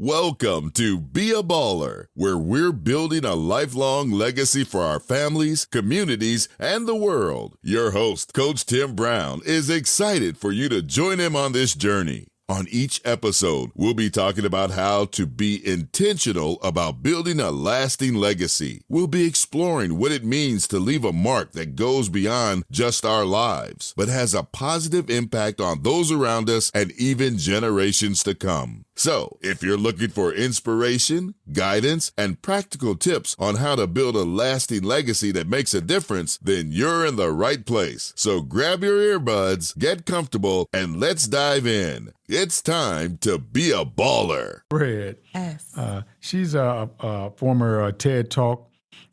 Welcome to Be a Baller, where we're building a lifelong legacy for our families, communities, and the world. Your host, Coach Tim Brown, is excited for you to join him on this journey. On each episode, we'll be talking about how to be intentional about building a lasting legacy. We'll be exploring what it means to leave a mark that goes beyond just our lives, but has a positive impact on those around us and even generations to come. So, if you're looking for inspiration, guidance, and practical tips on how to build a lasting legacy that makes a difference, then you're in the right place. So grab your earbuds, get comfortable, and let's dive in. It's time to be a baller. Red. Yes. She's a former TED Talk.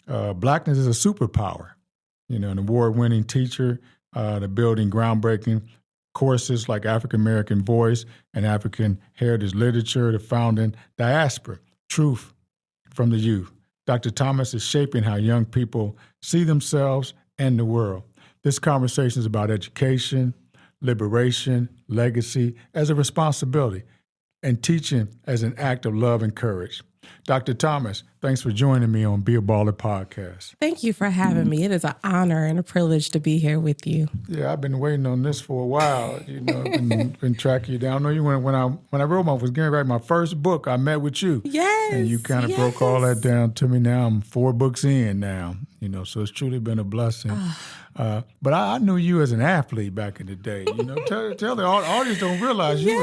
Blackness is a superpower. You know, an award-winning teacher, building groundbreaking courses like African American Voice and African Heritage Literature, the founding Diaspora, Truth from the Youth. Dr. Thomas is shaping how young people see themselves and the world. This conversation is about education, liberation, legacy as a responsibility, and teaching as an act of love and courage. Dr. Thomas, thanks for joining me on Be a Baller podcast. Thank you for having me. It is an honor and a privilege to be here with you. Yeah, I've been waiting on this for a while. You know, been tracking you down. I know you when I was getting write my first book, I met with you. Yes. And you kind of broke all that down to me. Now I'm 4 books in now. You know, so it's truly been a blessing. But I knew you as an athlete back in the day. You know, tell the audience don't realize you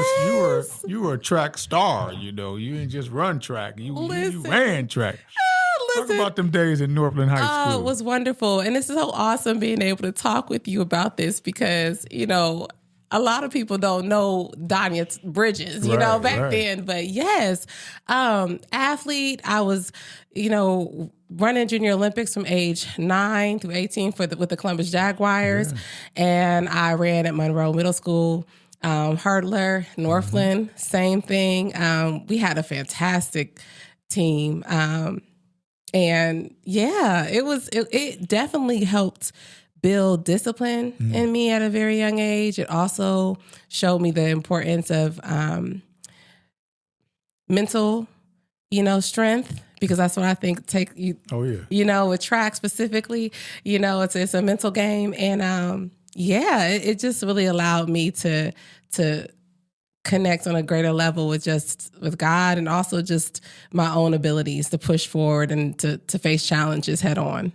were a track star. You know, you didn't just run track. You ran track. Talk about them days in Northland High School. Oh, it was wonderful. And it's so awesome being able to talk with you about this because, you know, a lot of people don't know Donja Bridges, back then. But yes, athlete, I was, running Junior Olympics from age 9 through 18 with the Columbus Jaguars. Yeah. And I ran at Monroe Middle School. Hurdler, Northland, same thing. We had a fantastic team. And yeah, it definitely helped build discipline in me at a very young age. It also showed me the importance of mental, strength, because that's what I think with track specifically, it's a mental game. And it just really allowed me to connect on a greater level with God and also just my own abilities to push forward and to face challenges head on.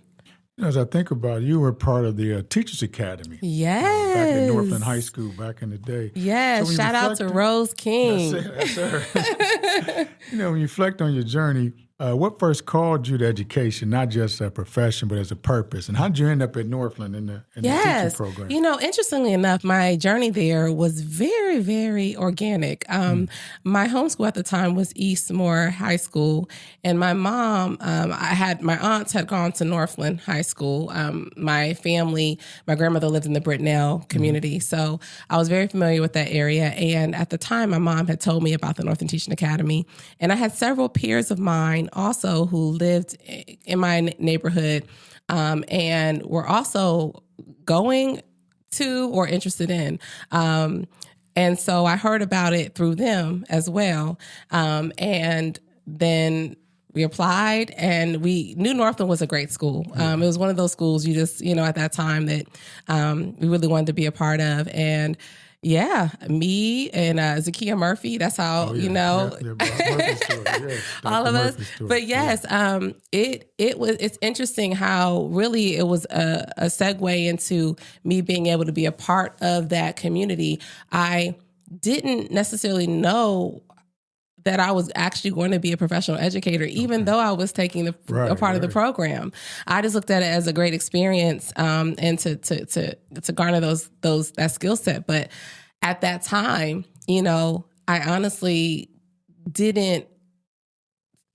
As I think about it, you were part of the Teachers Academy. Yes. Back at Northland High School back in the day. Yes. So shout out to Rose King. That's her. When you reflect on your journey, what first called you to education, not just a profession, but as a purpose? And how did you end up at Northland in the teaching program? Interestingly enough, my journey there was very, very organic. My homeschool at the time was Eastmore High School. And my mom, my aunts had gone to Northland High School. My grandmother lived in the Brittenell community. So I was very familiar with that area. And at the time, my mom had told me about the Northland Teaching Academy. And I had several peers of mine also who lived in my neighborhood and were also going to or interested in. And so I heard about it through them as well. And then we applied and we knew Northland was a great school. It was one of those schools you just, at that time that we really wanted to be a part of. And yeah, me and Zakiya Murphy, that's how, all of us. But yes, it's interesting how really it was a segue into me being able to be a part of that community. I didn't necessarily know that I was actually going to be a professional educator, even though I was taking a part of the program. I just looked at it as a great experience and to garner that skill set. But at that time, I honestly didn't.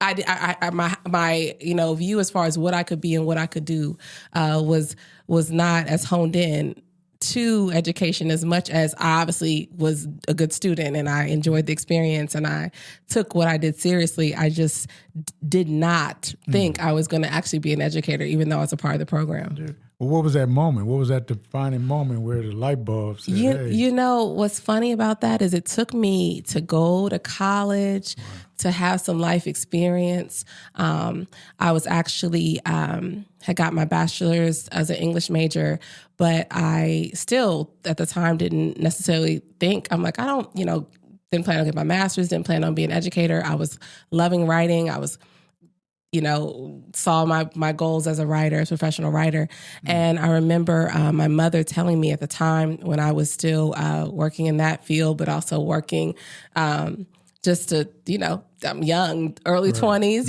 My view as far as what I could be and what I could do was not as honed in to education as much as I obviously was a good student and I enjoyed the experience and I took what I did seriously. I just did not think I was going to actually be an educator, even though I was a part of the program. Well, what was that moment? What was that defining moment where the light bulb said, hey? You know, what's funny about that is it took me to go to college, to have some life experience. I was actually, had got my bachelor's as an English major, but I still at the time didn't necessarily think, I'm like, I don't, didn't plan on getting my master's, didn't plan on being an educator. I was loving writing. I was saw my goals as a writer, as a professional writer. And I remember my mother telling me at the time when I was still working in that field, but also working just to, I'm young, early 20s,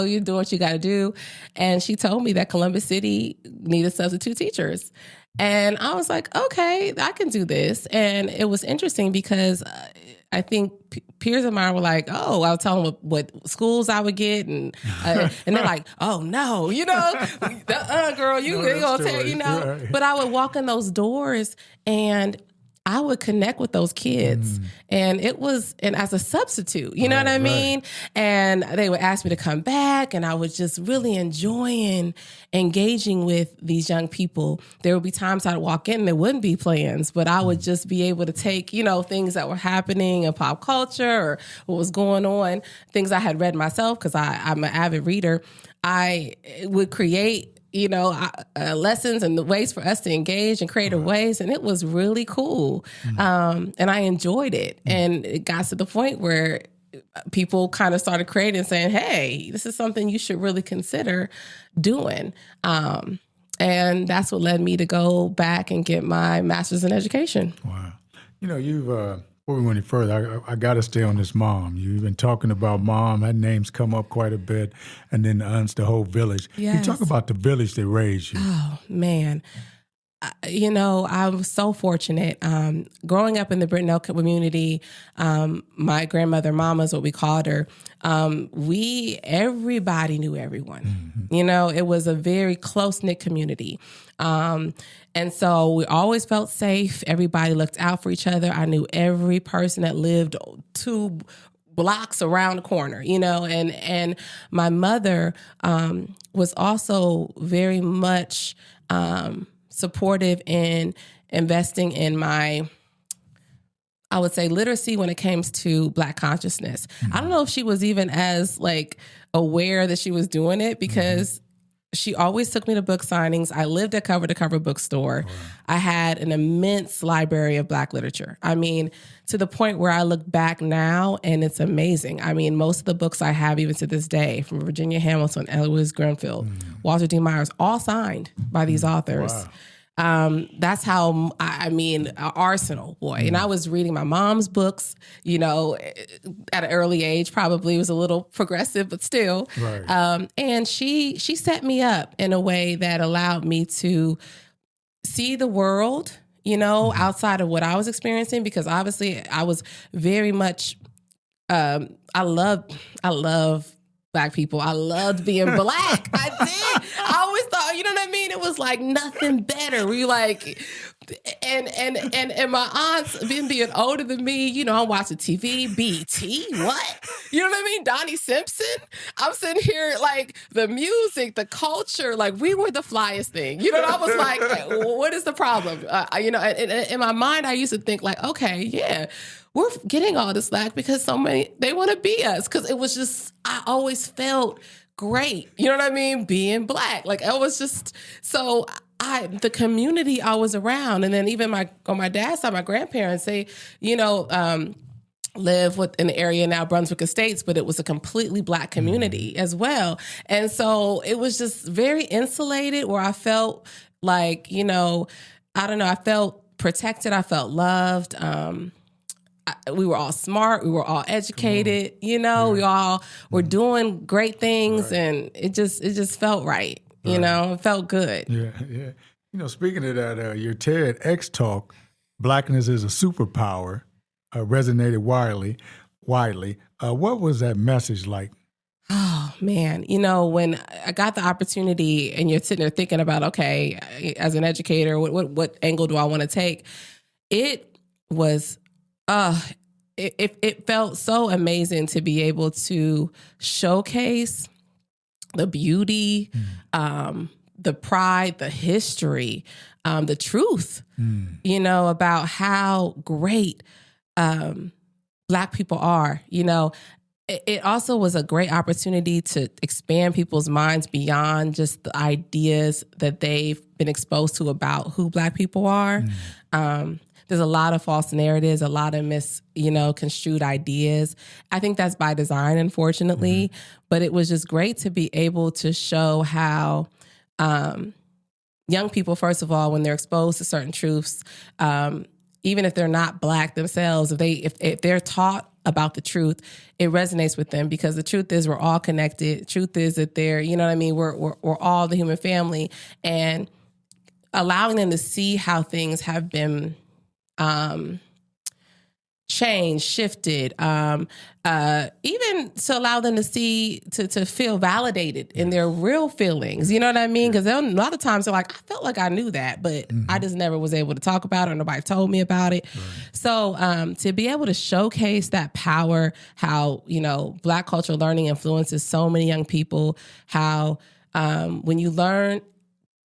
you do what you got to do. And she told me that Columbus City needed substitute teachers. And I was like, okay, I can do this. And it was interesting because I think peers of mine were like, oh, I was telling them what schools I would get. And they're like, oh, no, girl, you ain't going to tell, Right. But I would walk in those doors and I would connect with those kids. And as a substitute, you know what I mean? Right. And they would ask me to come back and I was just really enjoying engaging with these young people. There would be times I'd walk in and there wouldn't be plans, but I would just be able to take, things that were happening in pop culture or what was going on, things I had read myself because I'm an avid reader. I would create lessons and the ways for us to engage in creative ways. And it was really cool. And I enjoyed it. And it got to the point where people kind of started creating and saying, hey, this is something you should really consider doing. And that's what led me to go back and get my master's in education. Wow. You've, before we went any further, I got to stay on this mom. You've been talking about mom. Her name's come up quite a bit. And then the aunts, the whole village. Yes. You talk about the village that raised you. Oh, man. I was so fortunate. Growing up in the Brittenell community, my grandmother, Mama is what we called her. Everybody knew everyone. Mm-hmm. It was a very close-knit community. And so we always felt safe. Everybody looked out for each other. I knew every person that lived 2 blocks around the corner, and my mother was also very much supportive in investing in my, I would say, literacy when it comes to Black consciousness. Mm-hmm. I don't know if she was even as aware that she was doing it because she always took me to book signings. I lived at Cover to Cover bookstore. Wow. I had an immense library of Black literature. I mean, to the point where I look back now and it's amazing. I mean, most of the books I have even to this day, from Virginia Hamilton, Eloise Grenfell, Walter D. Myers, all signed by these authors. Wow. That's how, our arsenal, boy. And I was reading my mom's books, at an early age, probably was a little progressive, but still. Right. And she set me up in a way that allowed me to see the world, outside of what I was experiencing, because obviously I was very much, I love Black people. I loved being Black. I did. I always thought, you know what I mean? It was like nothing better. We and my aunts being older than me, I'm watching TV, BT, what? You know what I mean? Donnie Simpson. I'm sitting here the music, the culture, we were the flyest thing. I was like, what is the problem? In my mind, I used to think okay, yeah, we're getting all this slack because so many, they want to be us. Because it was just, I always felt great. You know what I mean? Being Black. It was just, so the community I was around. And then even on my dad's side, my grandparents, they, live in the area now, Brunswick Estates, but it was a completely Black community as well. And so it was just very insulated where I felt I don't know, I felt protected. I felt loved. We were all smart. We were all educated. We all were doing great things, and it just felt right. It felt good. Yeah. Speaking of that, your TEDx talk, "Blackness is a Superpower," resonated widely. What was that message like? Oh, man. When I got the opportunity and you're sitting there thinking about, okay, as an educator, what angle do I want to take? It was, it felt so amazing to be able to showcase the beauty, the pride, the history, the truth, you know, about how great Black people are. You know, it also was a great opportunity to expand people's minds beyond just the ideas that they've been exposed to about who Black people are. There's a lot of false narratives, a lot of construed ideas. I think that's by design, unfortunately. But it was just great to be able to show how young people, first of all, when they're exposed to certain truths, even if they're not Black themselves, if they're taught about the truth, it resonates with them, because the truth is we're all connected. Truth is that they're, you know what I mean? We're all the human family, and allowing them to see how things have been changed, shifted, even to allow them to see, to feel validated in their real feelings. You know what I mean? Because a lot of times they're like, I felt like I knew that, but I just never was able to talk about it, or nobody told me about it. Right. So to be able to showcase that power, how, you know, Black cultural learning influences so many young people, how when you learn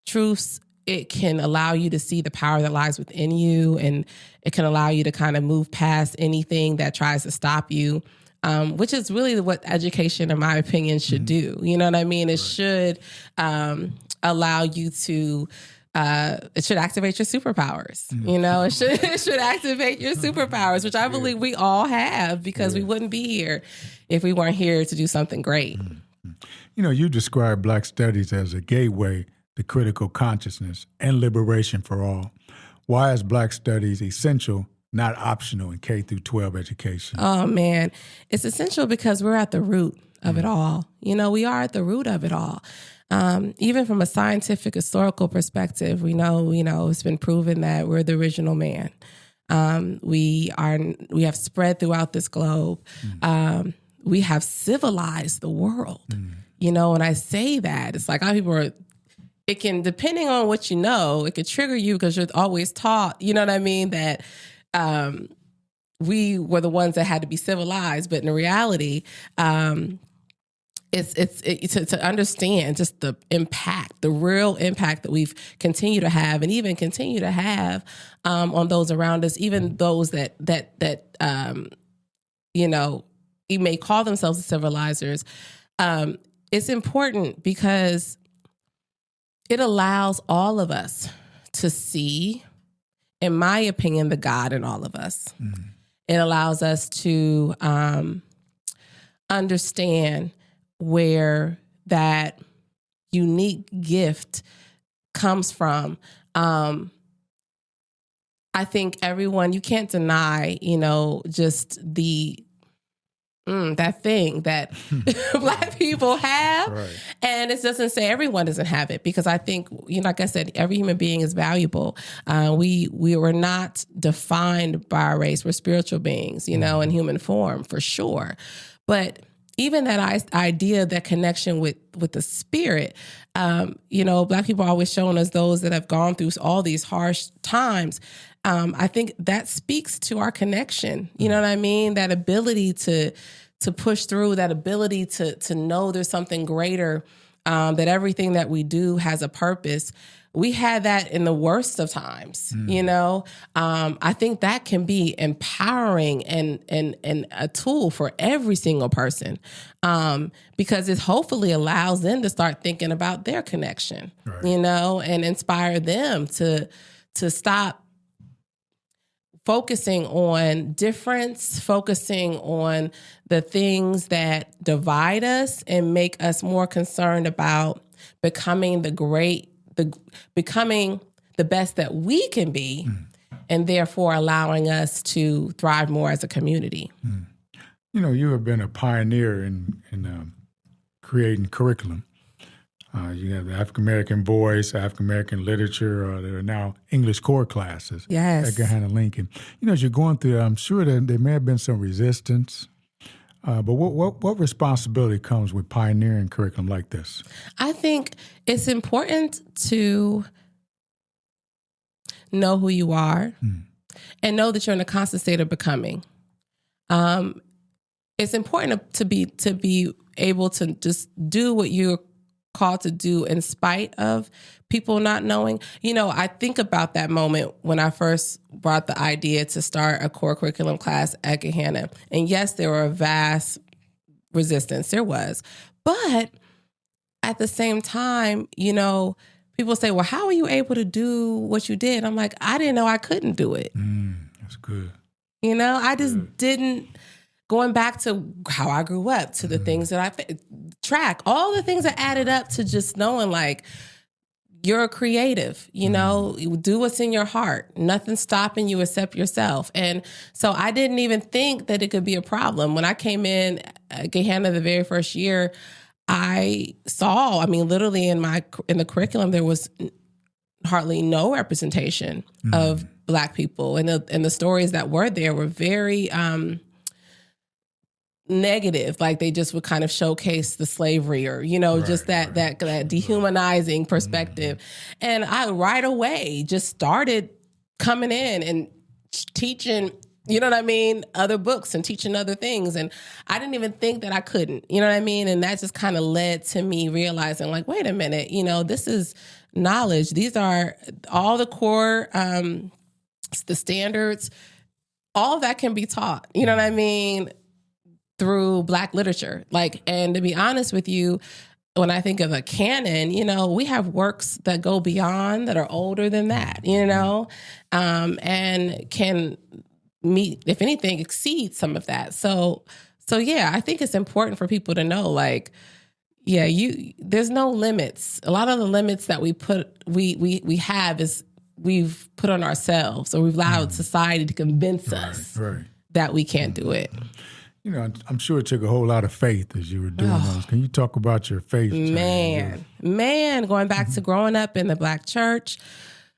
truths, it can allow you to see the power that lies within you, and it can allow you to kind of move past anything that tries to stop you, which is really what education, in my opinion, should do. You know what I mean? It should allow you to, it should activate your superpowers. You know, it should activate your superpowers, which I believe we all have, because we wouldn't be here if we weren't here to do something great. You know, you describe Black studies as a gateway to critical consciousness and liberation for all. Why is Black studies essential, not optional, in K through 12 education? Oh, man. It's essential because we're at the root of it all. You know, we are at the root of it all. Even from a scientific, historical perspective, we know, it's been proven that we're the original man. We have spread throughout this globe. We have civilized the world. You know, when I say that, it's like, a lot of people it can, depending on what you know, it could trigger you because you're always taught, you know what I mean, that we were the ones that had to be civilized. But in reality, it's to understand just the impact, the real impact that we've continued to have, and even continue to have on those around us, even those that you know, you may call themselves civilizers. It's important because it allows all of us to see, in my opinion, the God in all of us. It allows us to understand where that unique gift comes from. I think everyone, you can't deny, just that thing that Black people have. Right. And it doesn't say everyone doesn't have it, because I think, like I said, every human being is valuable. We were not defined by our race. We're spiritual beings, in human form, for sure. But even that idea, that connection with the spirit, Black people are always shown as those that have gone through all these harsh times. I think that speaks to our connection. You know what I mean? That ability to push through, that ability to know there's something greater, that everything that we do has a purpose. We had that in the worst of times, I think that can be empowering and a tool for every single person, because it hopefully allows them to start thinking about their connection, right. And inspire them to stop focusing on difference, focusing on the things that divide us, and make us more concerned about becoming becoming the best that we can be, and therefore allowing us to thrive more as a community. You have been a pioneer in creating curriculum. You have the African-American voice, African-American literature. There are now English core classes. Yes. Edgar Hannah Lincoln. As you're going through that, I'm sure that there may have been some resistance. But what responsibility comes with pioneering curriculum like this? I think it's important to know who you are and know that you're in a constant state of becoming. It's important to be able to just do what you're called to do in spite of people not knowing. You know, I think about that moment when I first brought the idea to start a core curriculum class at Gahanna. And yes, there were a vast resistance. There was. But at the same time, you know, people say, well, how are you able to do what you did? I'm like, I didn't know I couldn't do it. That's good. You know, I just didn't, going back to how I grew up, to the things that I track, all the things that added up to just knowing like, you're a creative, you know, you do what's in your heart. Nothing's stopping you except yourself. And so I didn't even think that it could be a problem. When I came in Gahanna the very first year, I saw, I mean, literally in the curriculum, there was hardly no representation of Black people. And the stories that were there were very negative. Like they just would kind of showcase the slavery or, you know, just that dehumanizing perspective. And I right away just started coming in and teaching, you know what I mean, other books and teaching other things. And I didn't even think that I couldn't, you know what I mean? And that just kind of led to me realizing like, wait a minute, you know, this is knowledge. These are all the core, the standards, all of that can be taught, you know what I mean, through Black literature. Like, and to be honest with you, when I think of a canon, you know, we have works that go beyond, that are older than that, you know, and can meet, if anything, exceed some of that. So yeah, I think it's important for people to know, like, yeah, there's no limits. A lot of the limits that we have is we've put on ourselves, or we've allowed society to convince us that we can't do it. You know, I'm sure it took a whole lot of faith as you were doing those. Can you talk about your faith? Man, going back to growing up in the Black church,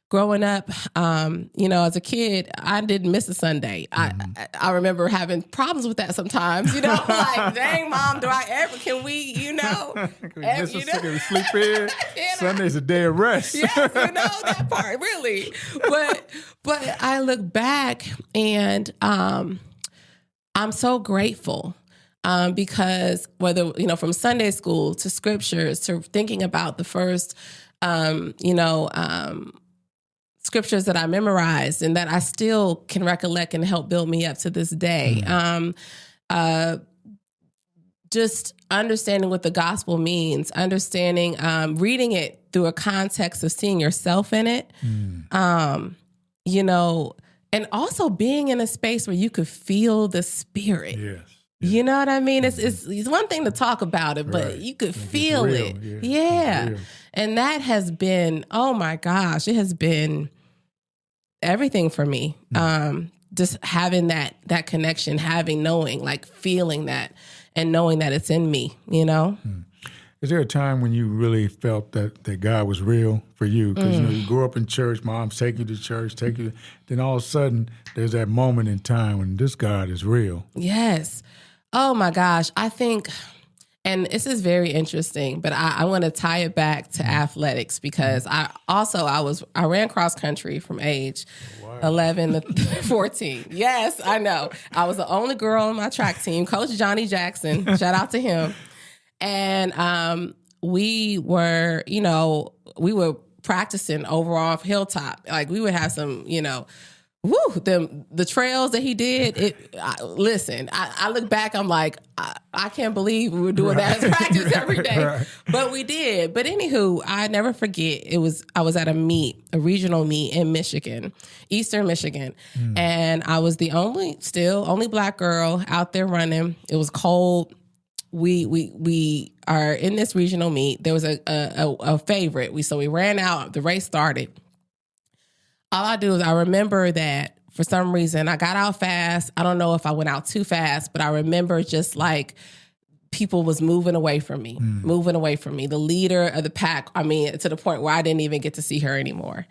growing up, you know, as a kid, I didn't miss a Sunday. I remember having problems with that sometimes, you know, like, dang, Mom, can we, you know? Can we sleep in? Sunday's a day of rest. Yes, you know, that part, really. But I look back and I'm so grateful because whether, you know, from Sunday school to scriptures to thinking about the first, scriptures that I memorized and that I still can recollect and help build me up to this day. Just understanding what the gospel means, understanding, reading it through a context of seeing yourself in it, you know, and also being in a space where you could feel the Spirit. Yes. You know what I mean? It's one thing to talk about it, but you could feel it. Yeah. And that has been, oh my gosh, it has been everything for me. Just having that connection, knowing, like feeling that and knowing that it's in me, you know? Is there a time when you really felt that God was real for you? Because, you know, you grew up in church, moms take you to church, then all of a sudden there's that moment in time when this God is real. Yes. Oh my gosh. I think, and this is very interesting, but I want to tie it back to athletics because I ran cross country from age 11 to 14. Yes, I know. I was the only girl on my track team. Coach Johnny Jackson, shout out to him. And we were practicing over off Hilltop. Like we would have some, you know, the trails that he did. I look back, I'm like, I can't believe we were doing that as practice every day. But we did. But anywho, I never forget, I was at a regional meet in Michigan, Eastern Michigan. And I was the only Black girl out there running. It was cold. We are in this regional meet. There was a favorite. So we ran out. The race started. All I do is I remember that for some reason I got out fast. I don't know if I went out too fast, but I remember just like people was moving away from me. The leader of the pack, I mean, to the point where I didn't even get to see her anymore.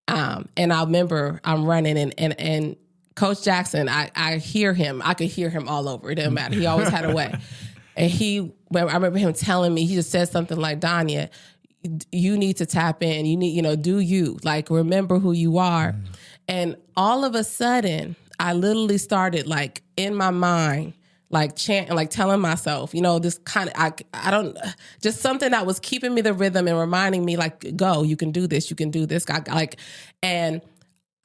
And I remember I'm running and Coach Jackson, I hear him. I could hear him all over. It didn't matter. He always had a way. And I remember him telling me, he just said something like, Donja, you need to tap in. You need, do you, like, remember who you are. And all of a sudden, I literally started, like, in my mind, like chanting, like telling myself, this kind of, I don't, just something that was keeping me the rhythm and reminding me like, go, you can do this, and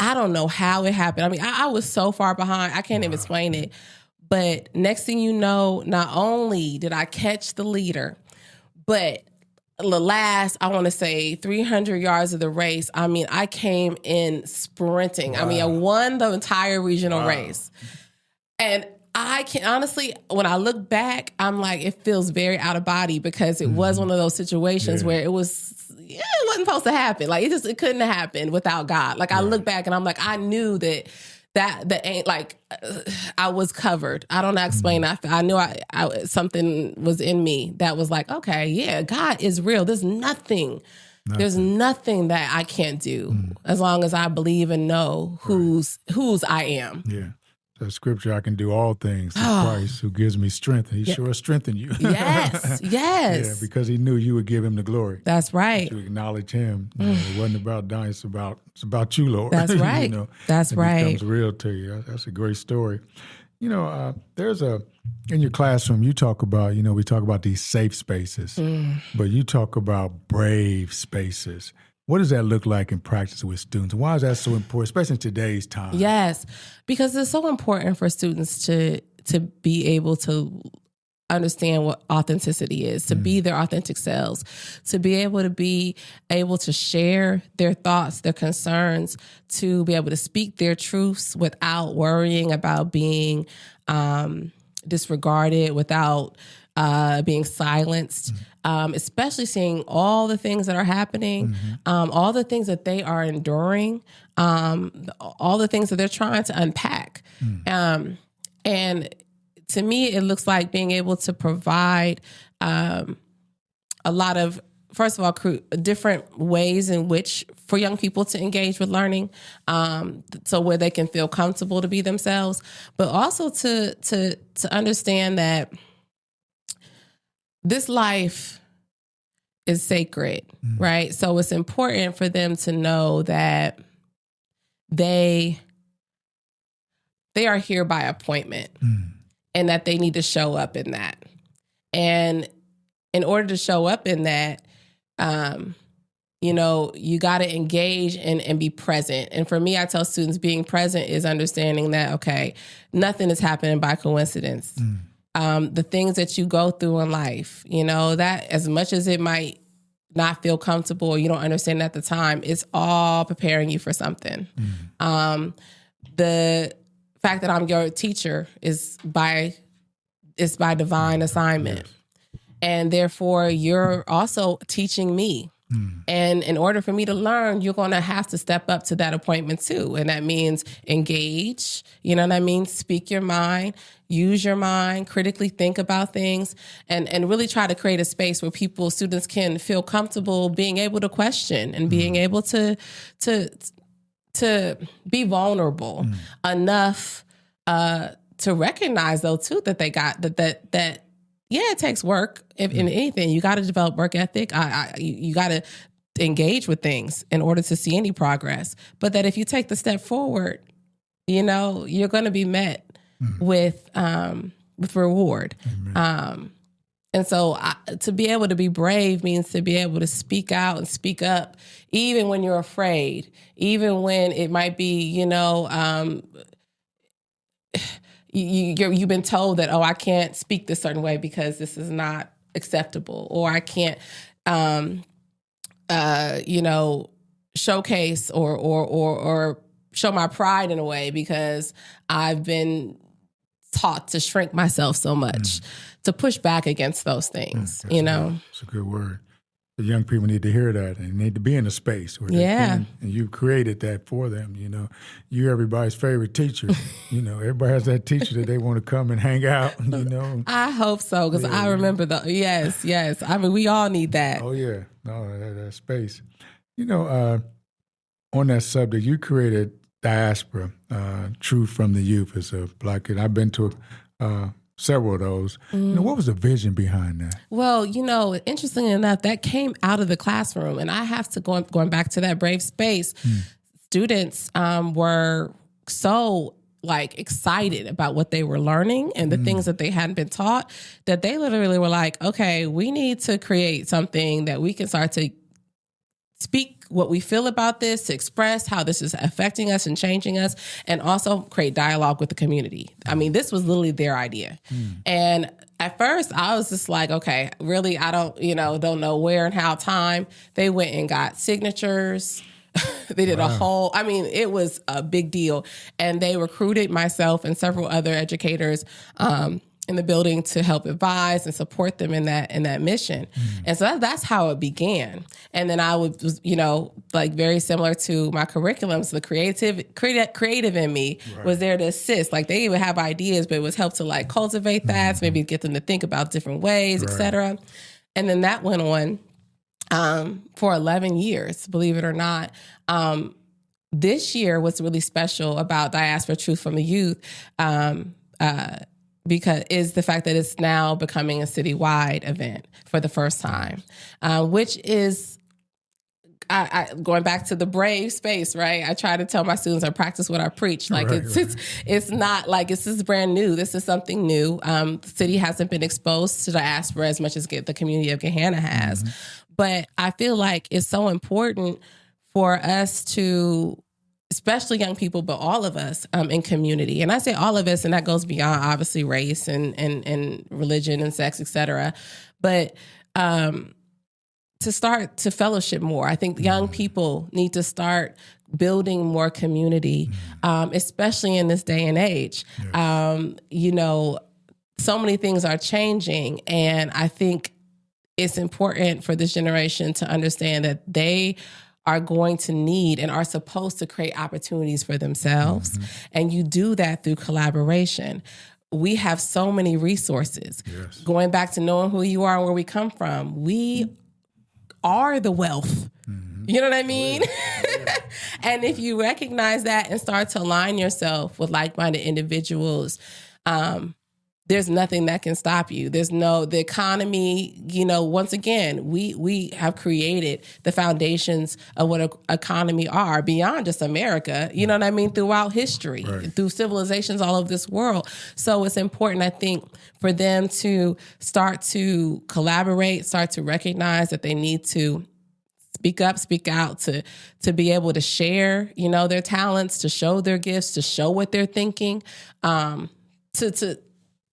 I don't know how it happened. I mean, I was so far behind, I can't even explain it. But next thing you know, not only did I catch the leader, but the last, I want to say 300 yards of the race, I mean, I came in sprinting. Wow. I mean, I won the entire regional race. And I can honestly, when I look back, I'm like, it feels very out of body because it was one of those situations where it wasn't supposed to happen. Like it couldn't have happened without God. Like I look back and I'm like, I knew that ain't like, I was covered. I don't know how to explain that. I knew I something was in me that was like, okay, yeah, God is real. There's nothing that I can't do as long as I believe and know whose I am. Yeah. The scripture, I can do all things through Christ who gives me strength. And he sure strengthened you. Yes. Yeah, because he knew you would give him the glory. That's right. You acknowledge him. It wasn't about Donja, it's about you, Lord. That's right. That's right. It becomes real to you. That's a great story. There's in your classroom, you talk about, we talk about these safe spaces, but you talk about brave spaces. What does that look like in practice with students? Why is that so important, especially in today's time? Yes, because it's so important for students to be able to understand what authenticity is, to be their authentic selves, to be able to share their thoughts, their concerns, to be able to speak their truths without worrying about being disregarded, without being silenced, especially seeing all the things that are happening, all the things that they are enduring, all the things that they're trying to unpack. And to me, it looks like being able to provide a lot of, first of all, different ways in which for young people to engage with learning, so where they can feel comfortable to be themselves, but also to understand that this life is sacred, right? So it's important for them to know that they are here by appointment and that they need to show up in that. And in order to show up in that, you got to engage and be present. And for me, I tell students being present is understanding that, okay, nothing is happening by coincidence. The things that you go through in life, that as much as it might not feel comfortable or you don't understand at the time, it's all preparing you for something. The fact that I'm your teacher is by divine assignment. Yes. And therefore, you're also teaching me. And in order for me to learn, you're going to have to step up to that appointment too. And that means engage, you know what I mean? Speak your mind, use your mind, critically think about things, and really try to create a space where students can feel comfortable being able to question and being able to be vulnerable enough to recognize though too that they got that yeah, it takes work. If in anything, you got to develop work ethic. You got to engage with things in order to see any progress. But that if you take the step forward, you're going to be met with reward. And so to be able to be brave means to be able to speak out and speak up, even when you're afraid, even when it might be, you've been told that, I can't speak this certain way because this is not acceptable, or I can't, showcase or show my pride in a way because I've been taught to shrink myself so much, to push back against those things, It's a good word. The young people need to hear that and need to be in a space where they can, and you created that for them, You're everybody's favorite teacher. Everybody has that teacher that they want to come and hang out, I hope so, because I remember yes. I mean, we all need that. Oh, yeah. No, that space. On that subject, you created Diaspora, Truth from the Youth as a Black kid. I've been to several of those. What was the vision behind that? Well, interestingly enough, that came out of the classroom, and I have to going back to that brave space. Students were so like excited about what they were learning and the things that they hadn't been taught, that they literally were like, okay, we need to create something that we can start to speak what we feel about this, to express how this is affecting us and changing us, and also create dialogue with the community. I mean, this was literally their idea. And at first I was just like, okay, really, I don't know where and how time. They went and got signatures. They did a whole, I mean, it was a big deal. And they recruited myself and several other educators in the building to help advise and support them in that mission. And so that's how it began. And then I was, like very similar to my curriculum. So the creative in me was there to assist. Like they even have ideas, but it was help to like cultivate that, so maybe get them to think about different ways, et cetera. And then that went on for 11 years, believe it or not. This year, what's really special about Diaspora Truth from the Youth, because is the fact that it's now becoming a citywide event for the first time, which is going back to the brave space, right? I try to tell my students I practice what I preach. Like it's not like this is brand new. This is something new. The city hasn't been exposed to diaspora as much as the community of Gahanna has. But I feel like it's so important for us to, especially young people, but all of us in community. And I say all of us, and that goes beyond obviously race and religion and sex, et cetera. But to start to fellowship more. I think young people need to start building more community, especially in this day and age. So many things are changing, and I think it's important for this generation to understand that they are going to need and are supposed to create opportunities for themselves. And you do that through collaboration. We have so many resources. Going back to knowing who you are and where we come from, we are the wealth. You know what I mean? And if you recognize that and start to align yourself with like-minded individuals, there's nothing that can stop you. The economy, once again, we have created the foundations of what an economy are beyond just America, you know what I mean, throughout history, through civilizations all over this world. So it's important, I think, for them to start to collaborate, start to recognize that they need to speak up, speak out, to be able to share, their talents, to show their gifts, to show what they're thinking, to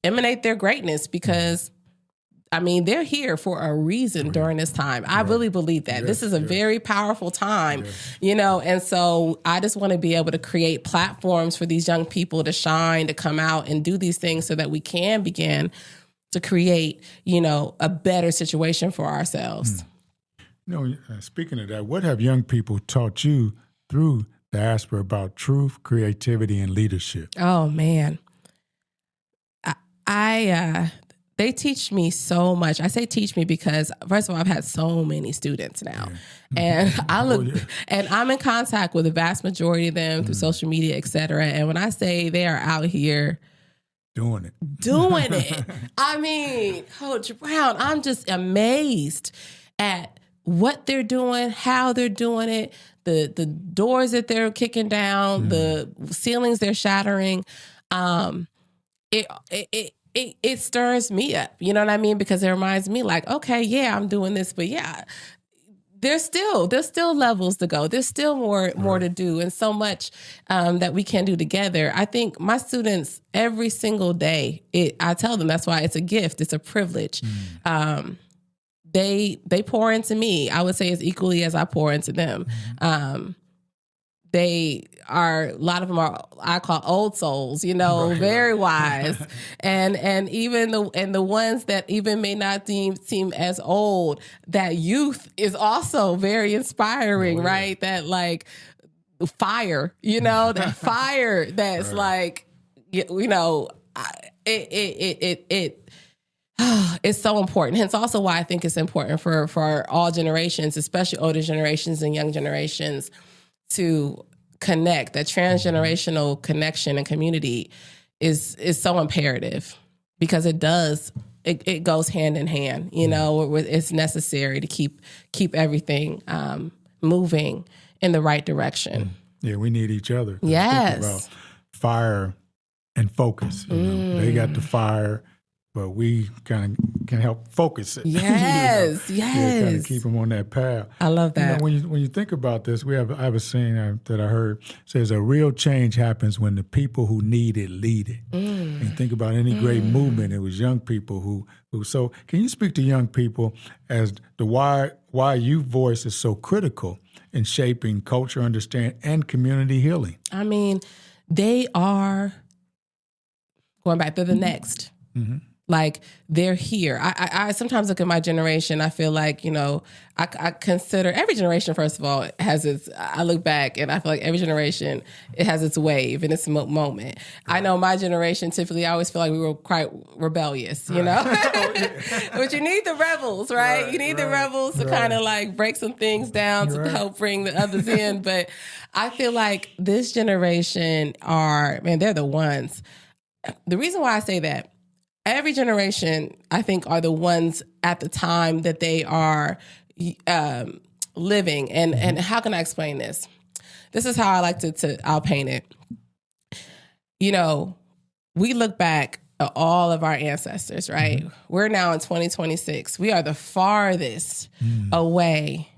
emanate their greatness, because I mean, they're here for a reason during this time. I really believe that. This is a very powerful time, and so I just want to be able to create platforms for these young people to shine, to come out and do these things so that we can begin to create, a better situation for ourselves. Speaking of that, what have young people taught you through Diaspora about truth, creativity, and leadership? Oh, man. They teach me so much. I say teach me because, first of all, I've had so many students now, and and I'm in contact with the vast majority of them through social media, et cetera. And when I say they are out here doing it, I mean, Coach Brown, I'm just amazed at what they're doing, how they're doing it, the doors that they're kicking down, the ceilings they're shattering. It stirs me up, you know what I mean? Because it reminds me like, okay, yeah, I'm doing this, but yeah, there's still levels to go. There's still more to do, and so much that we can do together. I think my students every single day, I tell them that's why it's a gift. It's a privilege. They pour into me. I would say as equally as I pour into them. A lot of them are, I call old souls, very wise. And even the ones that even may not seem as old, that youth is also very inspiring, right? That like fire, that fire that's like, it's so important. Hence also why I think it's important for all generations, especially older generations and young generations, to connect. That transgenerational connection and community is so imperative, because it goes hand in hand. It's necessary to keep everything moving in the right direction. Yeah, we need each other. Yes. fire and focus. You know? They got the fire, but we kind of can help focus it. Yes, you know? Yeah, kind yes. of keep them on that path. I love that. You know, when you think about this, I have a saying that I heard says a real change happens when the people who need it lead it. And you think about any great movement, it was young people who. So, can you speak to young people as to why your voice is so critical in shaping culture, understanding, and community healing? I mean, they are going back to the next. Mm-hmm. Like they're here. I sometimes look at my generation. I feel like, you know, I consider every generation, first of all, has its, I look back and I feel like every generation, it has its wave and its moment. I know my generation, typically, I always feel like we were quite rebellious, you know? But you need the rebels, right? You need the rebels to kind of like break some things down to help bring the others in. But I feel like this generation they're the ones. The reason why I say that, every generation, I think, are the ones at the time that they are living. And how can I explain this? This is how I like I'll paint it. You know, we look back at all of our ancestors, right? Mm-hmm. We're now in 2026. We are the farthest away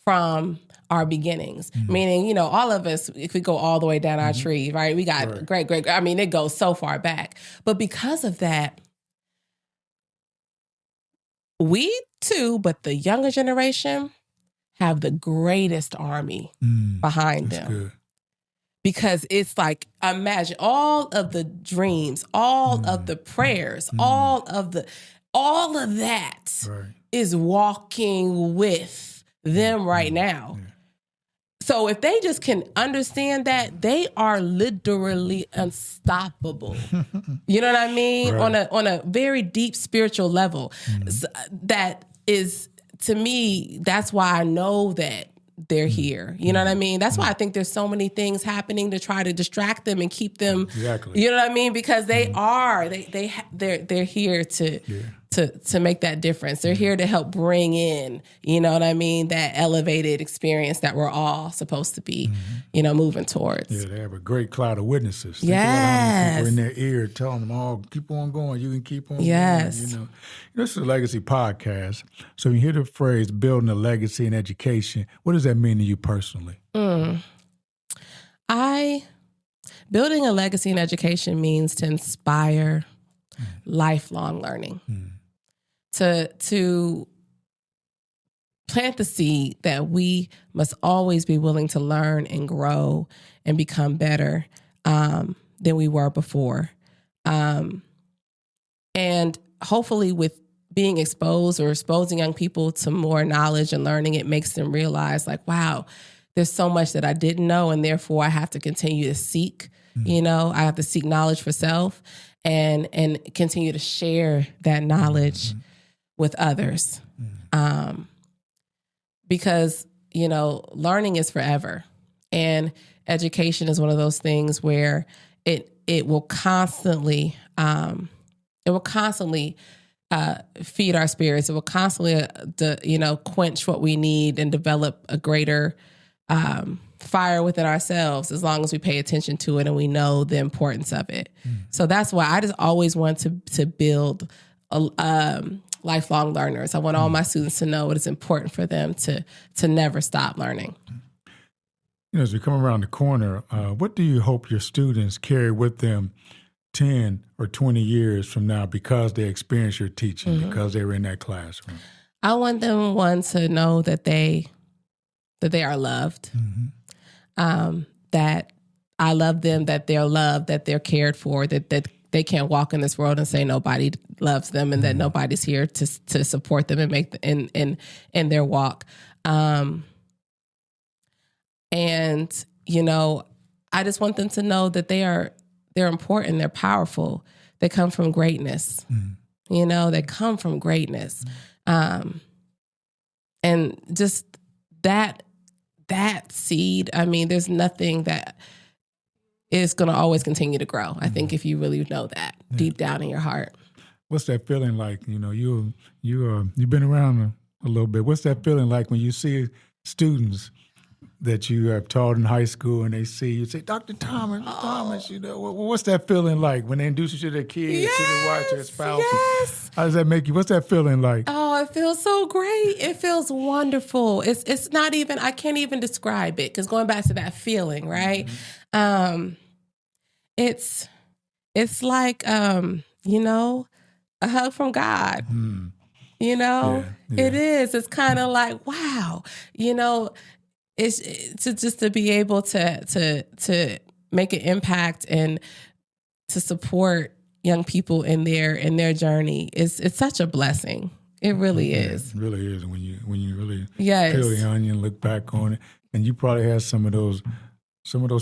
from our beginnings, meaning, you know, all of us, if we go all the way down our tree, right? We got great, I mean, it goes so far back. But because of that, we too, but the younger generation have the greatest army behind them. Good. Because it's like, imagine all of the dreams, all of the prayers, all of that is walking with them right now. Yeah. So if they just can understand that, they are literally unstoppable. You know what I mean? Right. On a very deep spiritual level. So that is, to me, that's why I know that they're here. You know what I mean? That's why I think there's so many things happening to try to distract them and keep them. Exactly. You know what I mean? Because they are they're here to make that difference. They're here to help bring in, you know what I mean, that elevated experience that we're all supposed to be, you know, moving towards. Yeah, they have a great cloud of witnesses. Yes. People in their ear telling them, "Oh, keep on going. You can keep on going." Yes. You know, this is a legacy podcast. So you hear the phrase "building a legacy in education." What does that mean to you personally? Building a legacy in education means to inspire lifelong learning. To plant the seed that we must always be willing to learn and grow and become better than we were before. And hopefully with being exposed or exposing young people to more knowledge and learning, it makes them realize like, wow, there's so much that I didn't know, and therefore I have to continue to seek, you know, I have to seek knowledge for self and continue to share that knowledge with others. Because, you know, learning is forever. And education is one of those things where it will constantly feed our spirits. It will constantly, quench what we need and develop a greater fire within ourselves as long as we pay attention to it and we know the importance of it. So that's why I just always want to build lifelong learners. I want all my students to know it is important for them to never stop learning. You know, as we come around the corner, what do you hope your students carry with them 10 or 20 years from now because they experienced your teaching, because they were in that classroom? I want them, one, to know that they are loved, that I love them, that they're loved, that they're cared for, that they can't walk in this world and say nobody loves them and that nobody's here to support them and make in their walk. And, you know, I just want them to know that they're important, they're powerful, they come from greatness. You know, they come from greatness. And just that seed, I mean, there's nothing that is going to always continue to grow. I think if you really know that deep down in your heart. What's that feeling like? You know, you've been around a little bit. What's that feeling like when you see students that you have taught in high school and they see you say, Dr. Thomas, Thomas, what's that feeling like when they introduce you to their kids, to their wife, to their spouse? Yes. How does that make you? What's that feeling like? Oh, it feels so great. It feels wonderful. It's not even, I can't even describe it, because going back to that feeling, right? Mm-hmm. It's like, a hug from God. Mm-hmm. It is. It's kind of like, wow, it's just to be able to make an impact and to support young people in their journey. It's such a blessing. It really is. It really is when you really peel the onion and look back on it. And you probably had some of those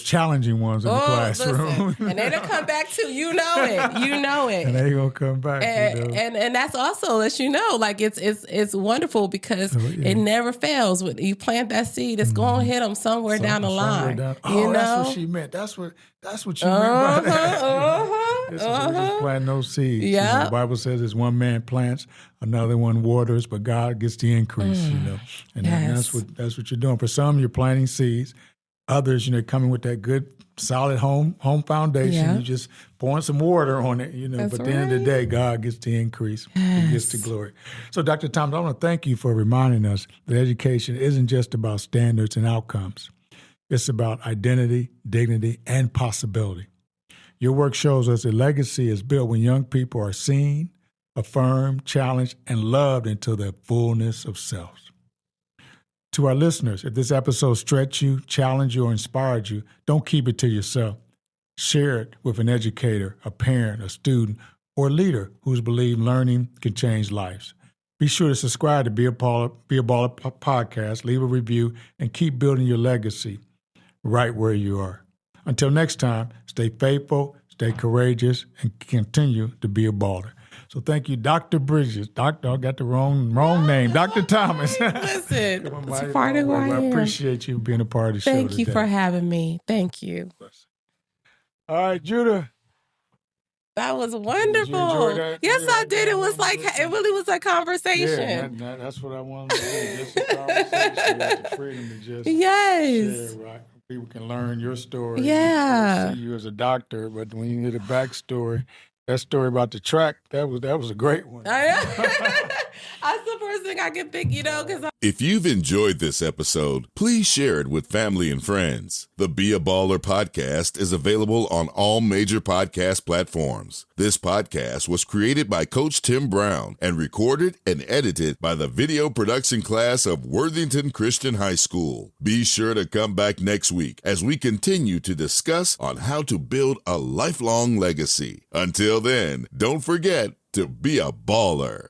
challenging ones in the classroom. Listen. And they'll come back too. You know it. And they gonna come back. And that's also, as like it's wonderful, because it never fails. When you plant that seed, it's going to hit them somewhere down the line. That's what she meant. That's what you meant by that. We're just planting those seeds. Yeah. The Bible says it's one man plants, another one waters, but God gets the increase. And that's what you're doing. For some, you're planting seeds. Others, coming with that good, solid home foundation. Yeah. You're just pouring some water on it, But at the end of the day, God gets the increase. Yes. He gets the glory. So, Dr. Thomas, I want to thank you for reminding us that education isn't just about standards and outcomes. It's about identity, dignity, and possibility. Your work shows us that legacy is built when young people are seen, affirmed, challenged, and loved into the fullness of self. To our listeners, if this episode stretched you, challenged you, or inspired you, don't keep it to yourself. Share it with an educator, a parent, a student, or a leader who's believed learning can change lives. Be sure to subscribe to Be a Baller podcast, leave a review, and keep building your legacy right where you are. Until next time, stay faithful, stay courageous, and continue to be a baller. So thank you, Dr. Bridges. I got the wrong name. Dr. Thomas. Listen, it's a part of who I am. I appreciate you being a part of the show today. Thank you for having me. Thank you. All right, Judah. That was wonderful. Did you enjoy that? Yes, I did. It was like, it really was a conversation. Yeah, that's what I wanted to do. Just a conversation with the freedom to just share, right? People can learn your story. Yeah. See you as a doctor, but when you hear the backstory, that story about the track, that was a great one. That's the first thing I can think, because If you've enjoyed this episode, please share it with family and friends. The Be a Baller podcast is available on all major podcast platforms. This podcast was created by Coach Tim Brown and recorded and edited by the video production class of Worthington Christian High School. Be sure to come back next week as we continue to discuss on how to build a lifelong legacy. Until then, don't forget to be a baller.